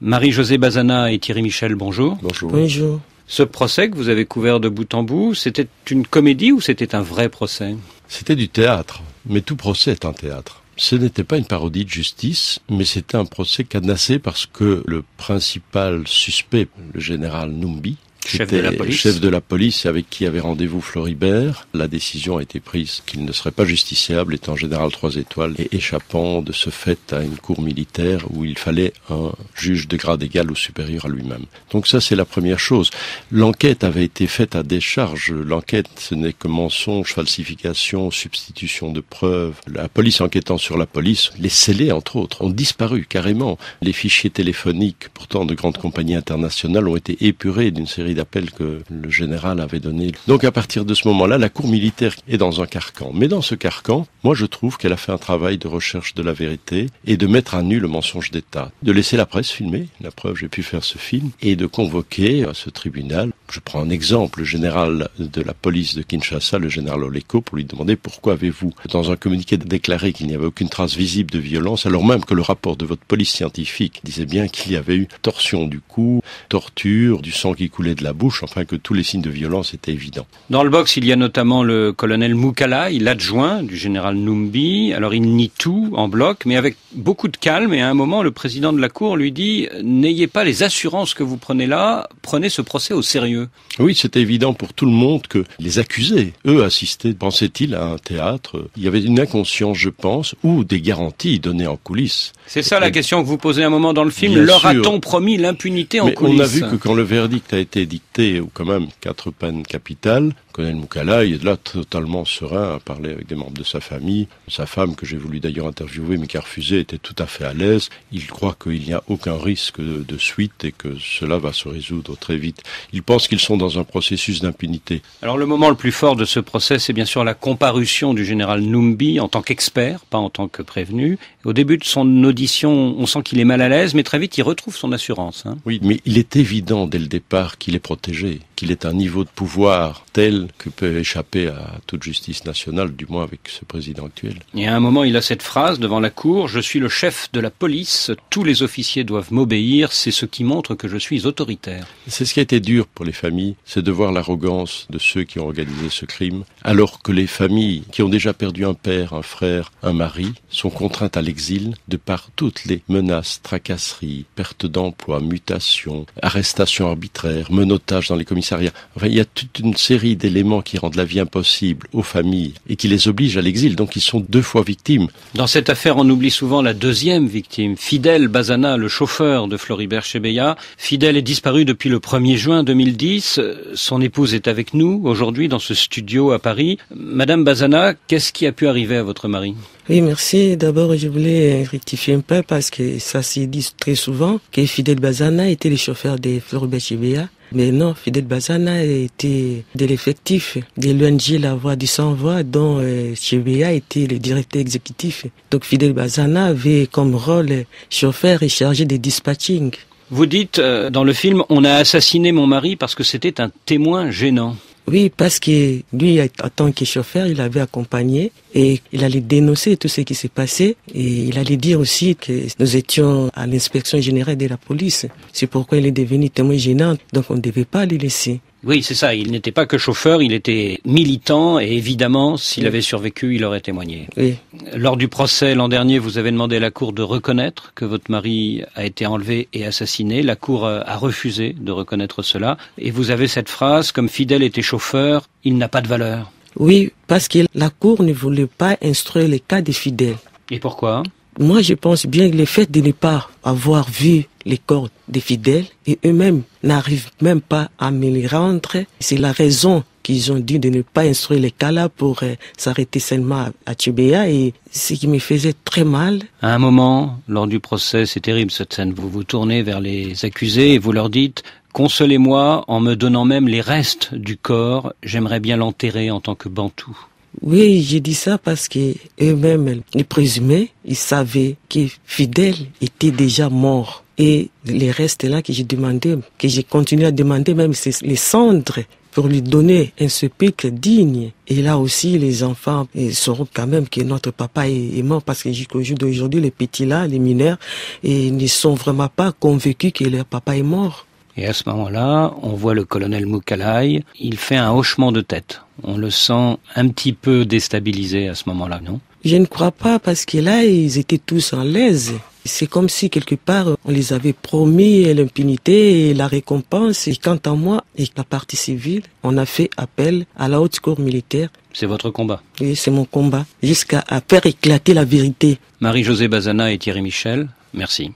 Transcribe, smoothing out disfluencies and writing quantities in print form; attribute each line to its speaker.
Speaker 1: Marie-Josée Bazana et Thierry Michel, bonjour.
Speaker 2: Bonjour.
Speaker 3: Bonjour.
Speaker 1: Ce procès que vous avez couvert de bout en bout, c'était une comédie ou c'était un vrai procès?
Speaker 2: C'était du théâtre, mais tout procès est un théâtre. Ce n'était pas une parodie de justice, mais c'était un procès cadenassé parce que le principal suspect, le général Numbi,
Speaker 1: chef de la police
Speaker 2: avec qui avait rendez-vous Floribert, la décision a été prise qu'il ne serait pas justiciable étant général 3 étoiles et échappant de ce fait à une cour militaire où il fallait un juge de grade égal ou supérieur à lui-même. Donc ça c'est la première chose. L'enquête avait été faite à décharge. L'enquête ce n'est que mensonge, falsification, substitution de preuves. La police enquêtant sur la police, les scellés entre autres, ont disparu carrément. Les fichiers téléphoniques pourtant de grandes compagnies internationales ont été épurés d'une série d'appels que le général avait donné. Donc à partir de ce moment-là, la cour militaire est dans un carcan. Mais dans ce carcan, moi je trouve qu'elle a fait un travail de recherche de la vérité et de mettre à nu le mensonge d'État. De laisser la presse filmer, la preuve j'ai pu faire ce film, et de convoquer à ce tribunal, je prends un exemple, le général de la police de Kinshasa, le général Oleko, pour lui demander pourquoi avez-vous, dans un communiqué, déclaré qu'il n'y avait aucune trace visible de violence, alors même que le rapport de votre police scientifique disait bien qu'il y avait eu torsion du cou, torture, du sang qui coulait de la bouche, enfin que tous les signes de violence étaient évidents.
Speaker 1: Dans le box, il y a notamment le colonel Moukala, l'adjoint du général Numbi. Alors il nie tout en bloc, mais avec beaucoup de calme. Et à un moment, le président de la cour lui dit « N'ayez pas les assurances que vous prenez là, prenez ce procès au sérieux ».
Speaker 2: Oui, c'était évident pour tout le monde que les accusés, eux, assistaient, pensaient-ils, à un théâtre. Il y avait une inconscience, je pense, ou des garanties données en coulisses.
Speaker 1: C'est ça la question que vous posez un moment dans le film.
Speaker 2: Bien
Speaker 1: Leur
Speaker 2: sûr.
Speaker 1: a-t-on promis l'impunité en coulisses?
Speaker 2: On a vu que quand le verdict a été dicté, ou quand même 4 peines capitales, le colonel Moukala, il est là totalement serein à parler avec des membres de sa famille. Sa femme, que j'ai voulu d'ailleurs interviewer, mais qui a refusé, était tout à fait à l'aise. Il croit qu'il n'y a aucun risque de suite et que cela va se résoudre très vite. Il pense qu'ils sont dans un processus d'impunité.
Speaker 1: Alors le moment le plus fort de ce procès, c'est bien sûr la comparution du général Numbi en tant qu'expert, pas en tant que prévenu. Au début de son audition, on sent qu'il est mal à l'aise, mais très vite il retrouve son assurance.
Speaker 2: Oui, mais il est évident dès le départ qu'il est protégé, qu'il est à un niveau de pouvoir tel que peut échapper à toute justice nationale, du moins avec ce président actuel.
Speaker 1: Et à un moment, il a cette phrase devant la cour: « Je suis le chef de la police, tous les officiers doivent m'obéir, c'est ce qui montre que je suis autoritaire. »
Speaker 2: C'est ce qui a été dur pour les familles, c'est de voir l'arrogance de ceux qui ont organisé ce crime, alors que les familles qui ont déjà perdu un père, un frère, un mari, sont contraintes à l'exil de par toutes les menaces, tracasseries, perte d'emploi, mutations, arrestations arbitraires, menottage dans les commissariats. Enfin, il y a toute une série d'éléments qui rendent la vie impossible aux familles et qui les obligent à l'exil, donc ils sont 2 fois victimes.
Speaker 1: Dans cette affaire, on oublie souvent la deuxième victime, Fidèle Bazana, le chauffeur de Floribert Chebeya. Fidèle est disparu depuis le 1er juin 2010. Son épouse est avec nous aujourd'hui dans ce studio à Paris. Madame Bazana, qu'est-ce qui a pu arriver à votre mari?
Speaker 3: Oui, merci. D'abord, je voulais rectifier un peu parce que ça s'est dit très souvent que Fidèle Bazana était le chauffeur de Floribert Chebeya. Mais non, Fidèle Bazana était de l'effectif de l'ONG La Voix du Sans-Voix dont Chebeya était le directeur exécutif. Donc Fidèle Bazana avait comme rôle chauffeur et chargé de dispatching.
Speaker 1: Vous dites dans le film, on a assassiné mon mari parce que c'était un témoin gênant.
Speaker 3: Oui, parce que lui, en tant que chauffeur, il avait accompagné et il allait dénoncer tout ce qui s'est passé et il allait dire aussi que nous étions à l'inspection générale de la police. C'est pourquoi il est devenu témoin gênant, donc on ne devait pas le laisser.
Speaker 1: Oui, c'est ça. Il n'était pas que chauffeur, il était militant et évidemment, s'il avait survécu, il aurait témoigné.
Speaker 3: Oui.
Speaker 1: Lors du procès l'an dernier, vous avez demandé à la Cour de reconnaître que votre mari a été enlevé et assassiné. La Cour a refusé de reconnaître cela. Et vous avez cette phrase, comme Fidèle était chauffeur, il n'a pas de valeur.
Speaker 3: Oui, parce que la Cour ne voulait pas instruire les cas de Fidèle.
Speaker 1: Et pourquoi ?
Speaker 3: Moi, je pense bien que le fait de ne pas avoir vu les corps des fidèles et eux-mêmes n'arrivent même pas à me les rendre, c'est la raison qu'ils ont dit de ne pas instruire les cas-là pour s'arrêter seulement à Chebeya et ce qui me faisait très mal.
Speaker 1: À un moment, lors du procès, c'est terrible cette scène, vous vous tournez vers les accusés et vous leur dites « Consolez-moi en me donnant même les restes du corps, j'aimerais bien l'enterrer en tant que bantou ».
Speaker 3: Oui, j'ai dit ça parce que eux-mêmes, les présumés, ils savaient que Fidèle était déjà mort. Et les restes là que j'ai demandé, que j'ai continué à demander, même c'est les cendres, pour lui donner un sépulcre digne. Et là aussi, les enfants sauront quand même que notre papa est mort, parce que jusqu'au jour d'aujourd'hui, les petits là, les mineurs, ne sont vraiment pas convaincus que leur papa est mort.
Speaker 1: Et à ce moment-là, on voit le colonel Moukalai, il fait un hochement de tête. On le sent un petit peu déstabilisé à ce moment-là, non?
Speaker 3: Je ne crois pas, parce que là, ils étaient tous en l'aise. C'est comme si, quelque part, on les avait promis l'impunité et la récompense. Et quant à moi et la partie civile, on a fait appel à la haute cour militaire.
Speaker 1: C'est votre combat?
Speaker 3: Oui, c'est mon combat, jusqu'à faire éclater la vérité.
Speaker 1: Marie-Josée Bazana et Thierry Michel, merci.